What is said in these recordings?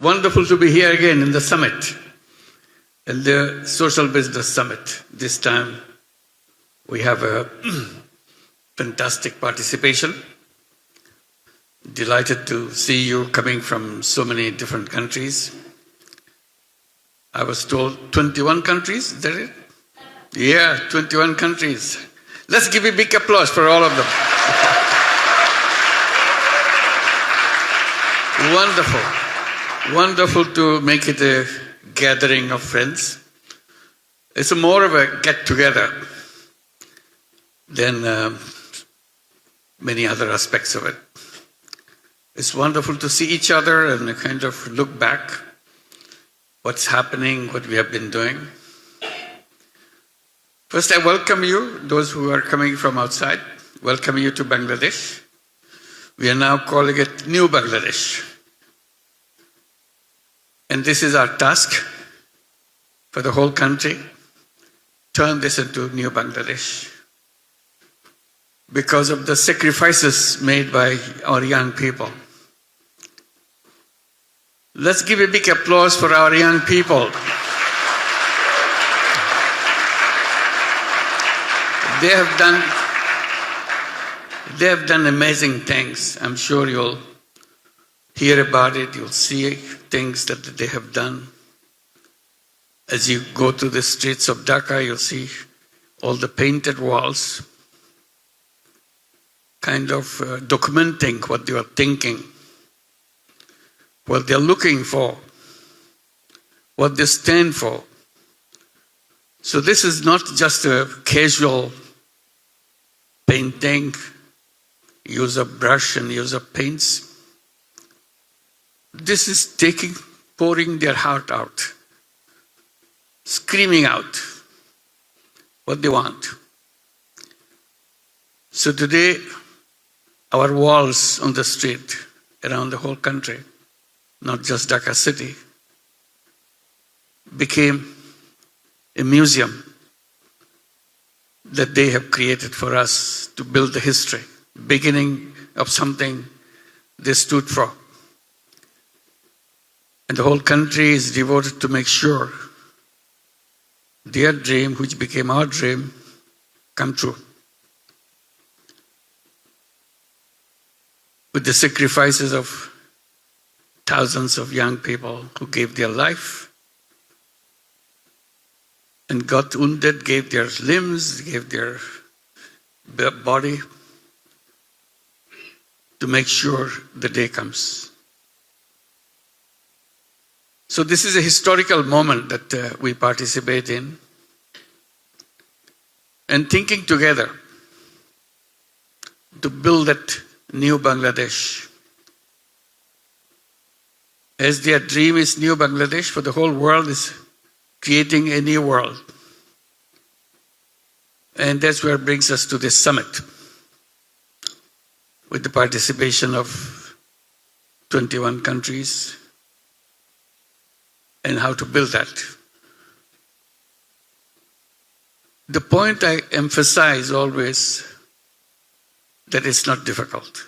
Wonderful to be here again in the summit, in the Social Business Summit. This time we have a fantastic participation. Delighted to see you coming from so many different countries. I was told 21 countries, is that it? Yeah, 21 countries. Let's give a big applause for all of them. Wonderful. Wonderful to make it a gathering of friends. It's more of a get-together than many other aspects of it. It's wonderful to see each other and kind of look back what's happening, what we have been doing. First, I welcome you, those who are coming from outside, welcome you to Bangladesh. We are now calling it New Bangladesh. And this is our task for the whole country, turn this into New Bangladesh. Because of the sacrifices made by our young people. Let's give a big applause for our young people. They have done amazing things. I'm sure you'll hear about it, you'll see things that they have done. As you go through the streets of Dhaka, you'll see all the painted walls, kind of documenting what they are thinking, what they're looking for, what they stand for. So this is not just a casual painting, use of brush and use of paints. This is pouring their heart out, screaming out what they want. So today, our walls on the street around the whole country, not just Dhaka city, became a museum that they have created for us to build the history, beginning of something they stood for. And the whole country is devoted to make sure their dream, which became our dream, come true. With the sacrifices of thousands of young people who gave their life and got wounded, gave their limbs, gave their body to make sure the day comes. So this is a historical moment that we participate in. And thinking together to build that new Bangladesh. As their dream is New Bangladesh, for the whole world is creating a new world. And that's where it brings us to this summit, with the participation of 21 countries, and how to build that. The point I emphasize always, that it's not difficult.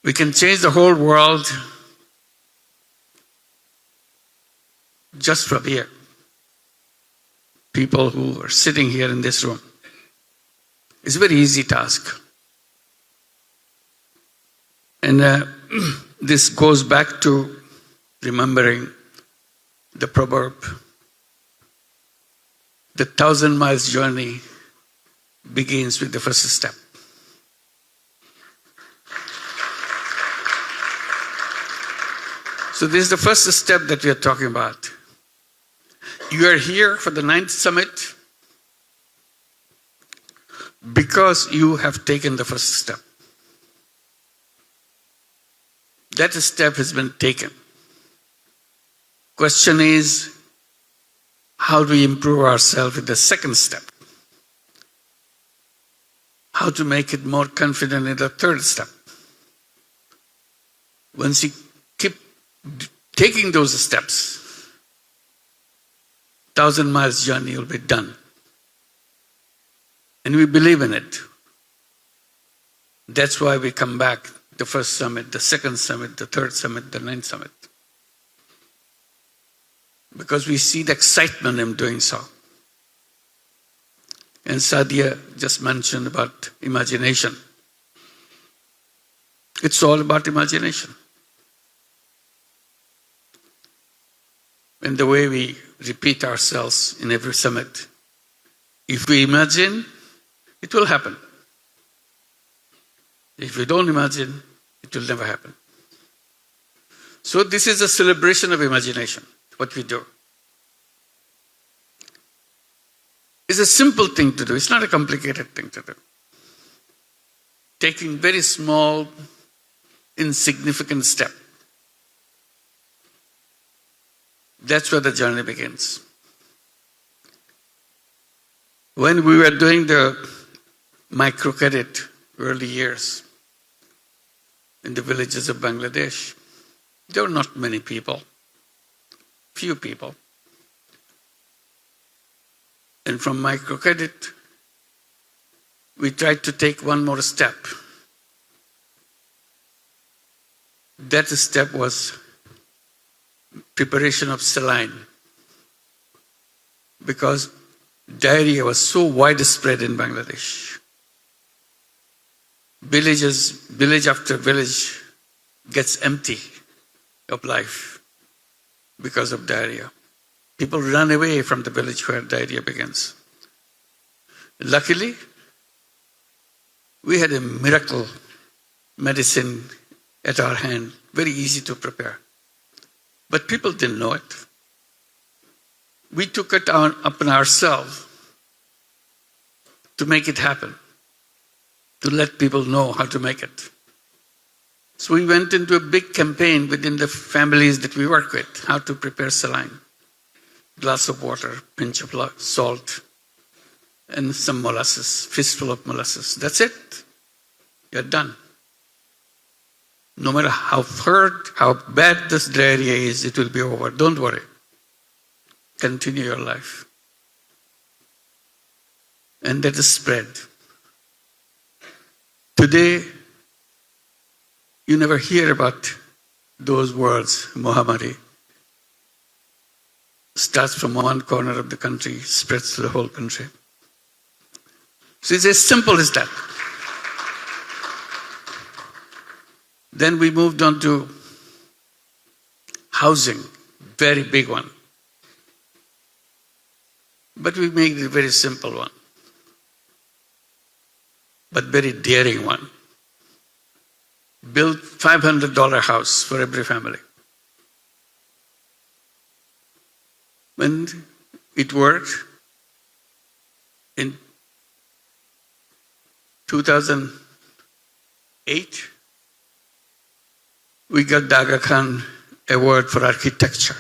We can change the whole world just from here. People who are sitting here in this room. It's a very easy task. And this goes back to remembering the proverb, the 1,000 miles journey begins with the first step. So this is the first step that we are talking about. You are here for the 9th summit because you have taken the first step. That step has been taken. Question is, how do we improve ourselves in the second step? How to make it more confident in the third step? Once you keep taking those steps, 1,000 miles journey will be done. And we believe in it. That's why we come back the first summit, the second summit, the third summit, the ninth summit. Because we see the excitement in doing so. And Sadia just mentioned about imagination. It's all about imagination. And the way we repeat ourselves in every summit. If we imagine, it will happen. If we don't imagine, it will never happen. So this is a celebration of imagination, what we do. It's a simple thing to do. It's not a complicated thing to do. Taking very small, insignificant step. That's where the journey begins. When we were doing the microcredit early years in the villages of Bangladesh, there were not many people, few people. And from microcredit, we tried to take one more step. That step was preparation of saline. Because diarrhea was so widespread in Bangladesh. Village after village gets empty of life because of diarrhea. People run away from the village where diarrhea begins. Luckily, we had a miracle medicine at our hand, very easy to prepare. But people didn't know it. We took it upon ourselves to make it happen, to let people know how to make it. So we went into a big campaign within the families that we work with, how to prepare saline. Glass of water, pinch of salt, and some molasses, fistful of molasses. That's it. You're done. No matter how hurt, how bad this diarrhea is, it will be over. Don't worry. Continue your life. And that is spread. Today, you never hear about those words, Muhammadi. Starts from one corner of the country, spreads to the whole country. So it's as simple as that. Then we moved on to housing, very big one. But we made it a very simple one, but very daring one. Built $500 house for every family. And it worked. In 2008, we got Dhaka Khan Award for architecture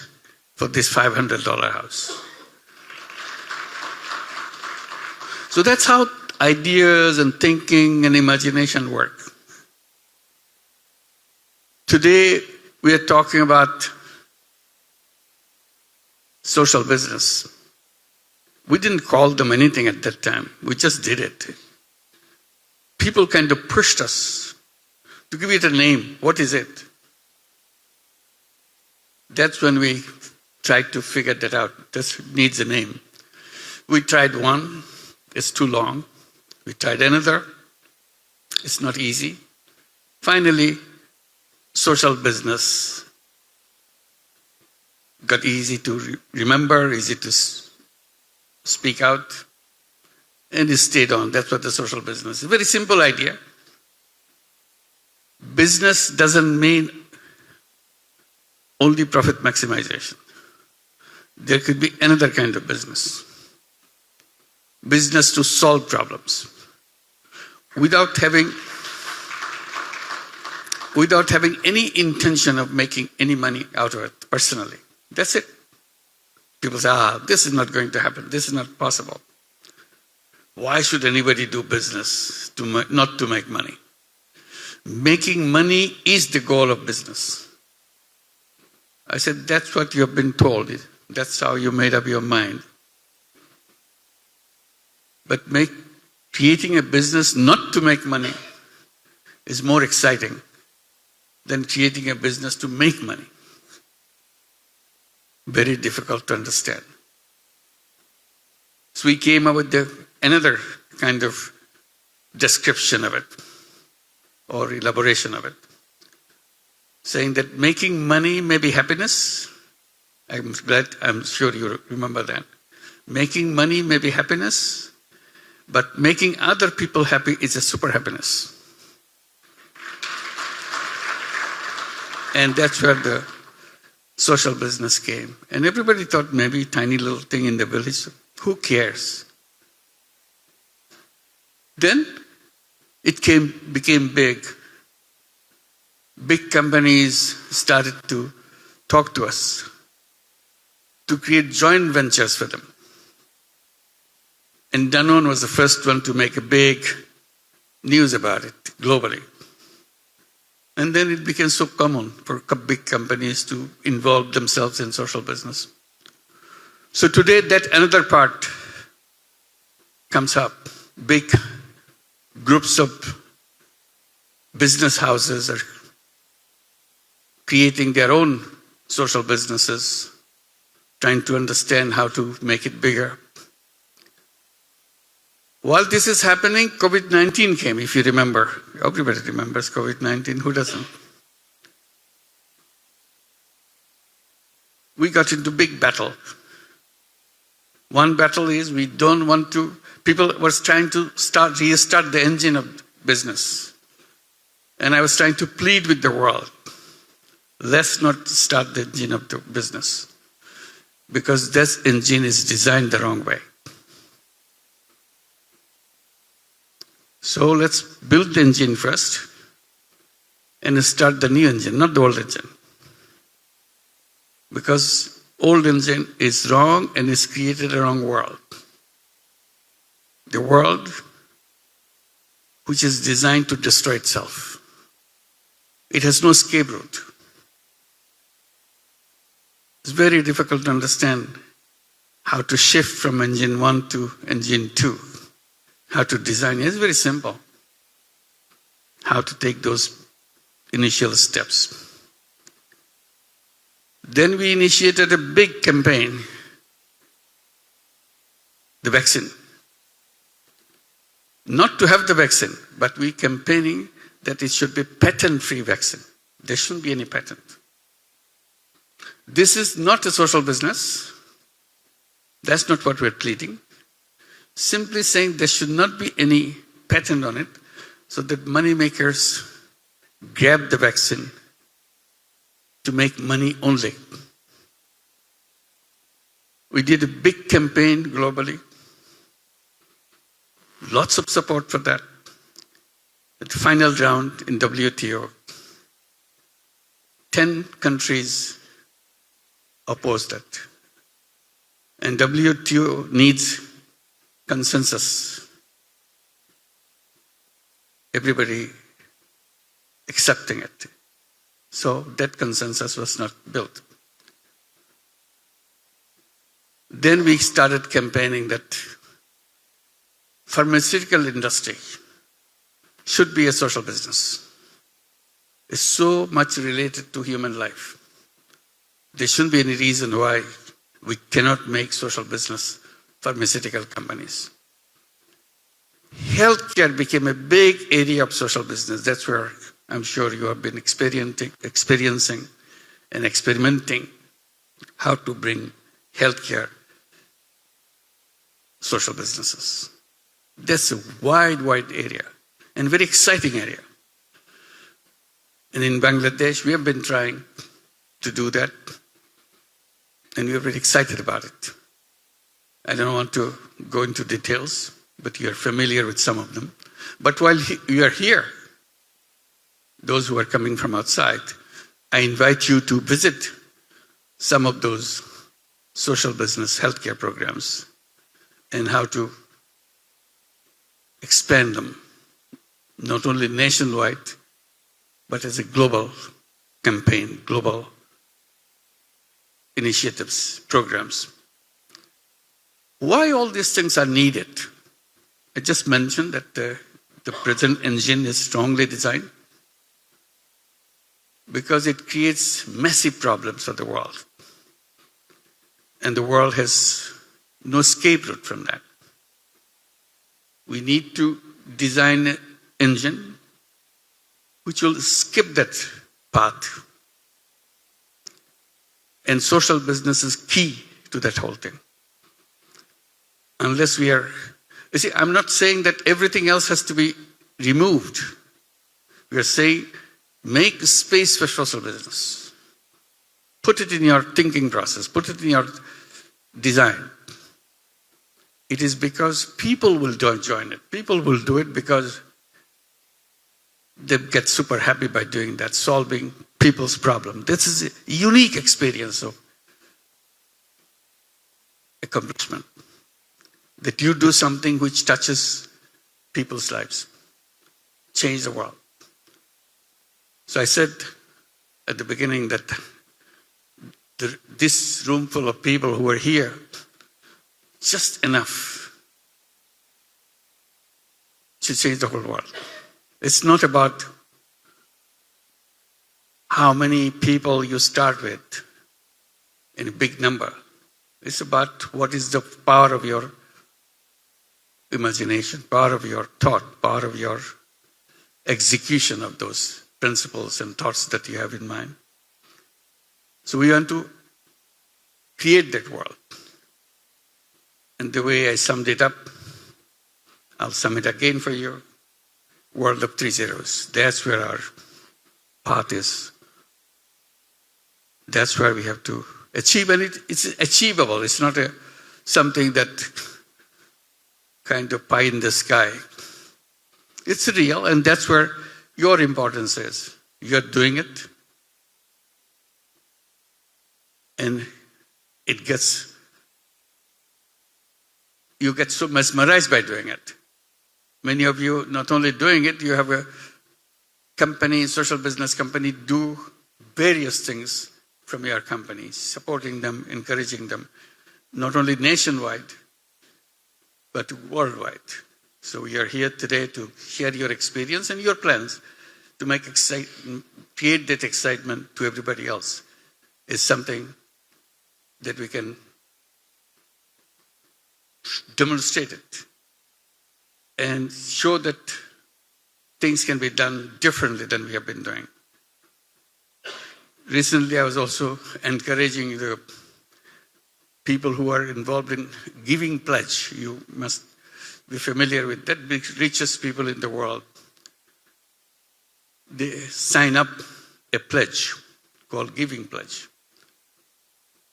for this $500 house. So that's how ideas and thinking and imagination work. Today, we are talking about social business. We didn't call them anything at that time. We just did it. People kind of pushed us to give it a name. What is it? That's when we tried to figure that out. This needs a name. We tried one. It's too long. We tried another. It's not easy. Finally, social business got easy to remember, easy to speak out, and it stayed on. That's what the social business is. Very simple idea. Business doesn't mean only profit maximization. There could be another kind of business. Business to solve problems. Without having any intention of making any money out of it personally. That's it. People say, this is not going to happen. This is not possible. Why should anybody do business not to make money? Making money is the goal of business. I said, that's what you have been told. That's how you made up your mind. But creating a business not to make money is more exciting than creating a business to make money. Very difficult to understand. So we came up with another kind of description of it, or elaboration of it, saying that making money may be happiness. I'm sure you remember that. Making money may be happiness, but making other people happy is a super happiness. And that's where the social business came. And everybody thought maybe tiny little thing in the village, who cares? Then it became big. Big companies started to talk to us to create joint ventures for them. And Danone was the first one to make a big news about it globally. And then it became so common for big companies to involve themselves in social business. So today that another part comes up. Big groups of business houses are creating their own social businesses, trying to understand how to make it bigger. While this is happening, COVID-19 came, if you remember. Everybody remembers COVID-19, who doesn't? We got into big battle. One battle is we don't want to, people were trying to restart the engine of business. And I was trying to plead with the world, let's not start the engine of the business, because this engine is designed the wrong way. So let's build the engine first and start the new engine, not the old engine. Because old engine is wrong and it's created a wrong world. The world which is designed to destroy itself. It has no escape route. It's very difficult to understand how to shift from engine 1 to engine 2. How to design it. It's very simple. How to take those initial steps. Then we initiated a big campaign, the vaccine. Not to have the vaccine, but we campaigning that it should be patent-free vaccine. There shouldn't be any patent. This is not a social business. That's not what we're pleading. Simply saying there should not be any patent on it so that money makers grab the vaccine to make money only. We did a big campaign globally. Lots of support for that. At the final round in WTO, 10 countries opposed it. And WTO needs consensus. Everybody accepting it. So that consensus was not built. Then we started campaigning that pharmaceutical industry should be a social business. It's so much related to human life. There shouldn't be any reason why we cannot make social business pharmaceutical companies. Healthcare became a big area of social business. That's where I'm sure you have been experiencing and experimenting how to bring healthcare social businesses. That's a wide area and very exciting area. And in Bangladesh, we have been trying to do that, and we are very excited about it. I don't want to go into details, but you are familiar with some of them. But while you are here, those who are coming from outside, I invite you to visit some of those social business healthcare programs and how to expand them, not only nationwide, but as a global campaign, global initiatives, programs. Why all these things are needed? I just mentioned that the present engine is strongly designed. because it creates massive problems for the world. And the world has no escape route from that. We need to design an engine which will skip that path. And social business is key to that whole thing. Unless we are, you see, I'm not saying that everything else has to be removed. We are saying, make space for social business. Put it in your thinking process. Put it in your design. It is because people will join it. People will do it because they get super happy by doing that, solving people's problem. This is a unique experience of accomplishment. That you do something which touches people's lives, change the world. So I said at the beginning that this room full of people who are here, just enough to change the whole world. It's not about how many people you start with in a big number. It's about what is the power of your imagination, power of your thought, power of your execution of those principles and thoughts that you have in mind. So we want to create that world. And the way I summed it up, I'll sum it again for you. World of 3 zeros. That's where our path is. That's where we have to achieve. And it's achievable. It's not something that kind of pie in the sky. It's real, and that's where your importance is. You're doing it, and you get so mesmerized by doing it. Many of you, not only doing it, you have a company, social business company, do various things from your company, supporting them, encouraging them, not only nationwide, but worldwide. So we are here today to share your experience and your plans to create that excitement to everybody else. Is something that we can demonstrate it and show that things can be done differently than we have been doing. Recently, I was also encouraging the people who are involved in giving pledge. You must be familiar with that. The richest people in the world, they sign up a pledge called giving pledge.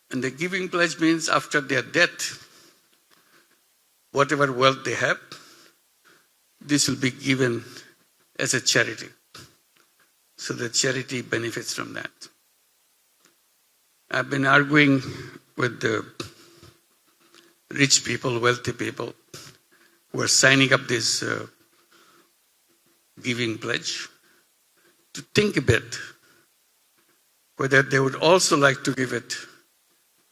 And the giving pledge means after their death, whatever wealth they have, this will be given as a charity. So the charity benefits from that. I've been arguing with the rich people, wealthy people, who are signing up this giving pledge, to think a bit whether they would also like to give it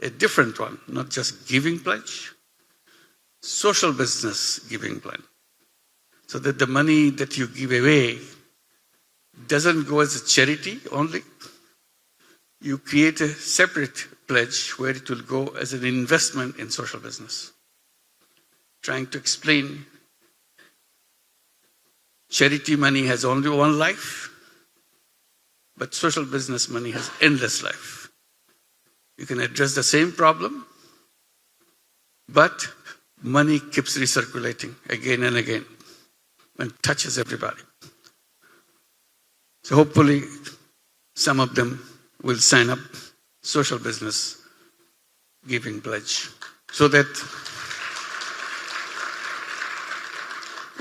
a different one, not just giving pledge, social business giving plan. So that the money that you give away doesn't go as a charity only. You create a separate pledge where it will go as an investment in social business. Trying to explain charity money has only one life, but social business money has endless life. You can address the same problem, but money keeps recirculating again and again and touches everybody. So hopefully some of them will sign up social business giving pledge so that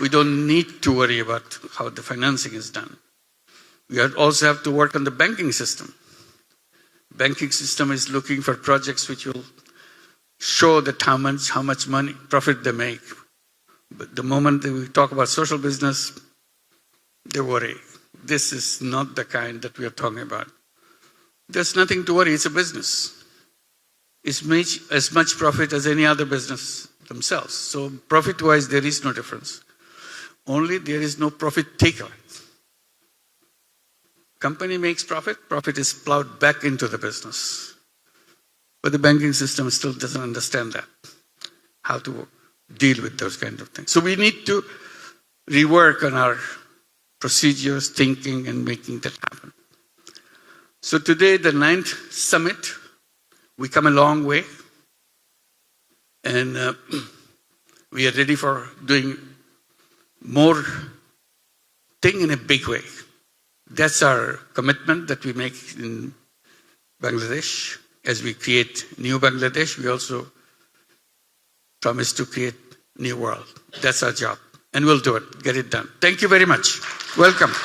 we don't need to worry about how the financing is done. We also have to work on the banking system. Banking system is looking for projects which will show that how much money, profit they make. But the moment that we talk about social business, they worry. This is not the kind that we are talking about. There's nothing to worry, it's a business. It's as much profit as any other business themselves. So profit-wise, there is no difference. Only there is no profit taker. company makes profit, profit is plowed back into the business. But the banking system still doesn't understand that, how to deal with those kind of things. So we need to rework on our procedures, thinking, and making that happen. So today, the 9th summit, we come a long way. And we are ready for doing more thing in a big way. That's our commitment that we make in Bangladesh. As we create new Bangladesh, we also promise to create new world. That's our job. And we'll do it, get it done. Thank you very much. Welcome.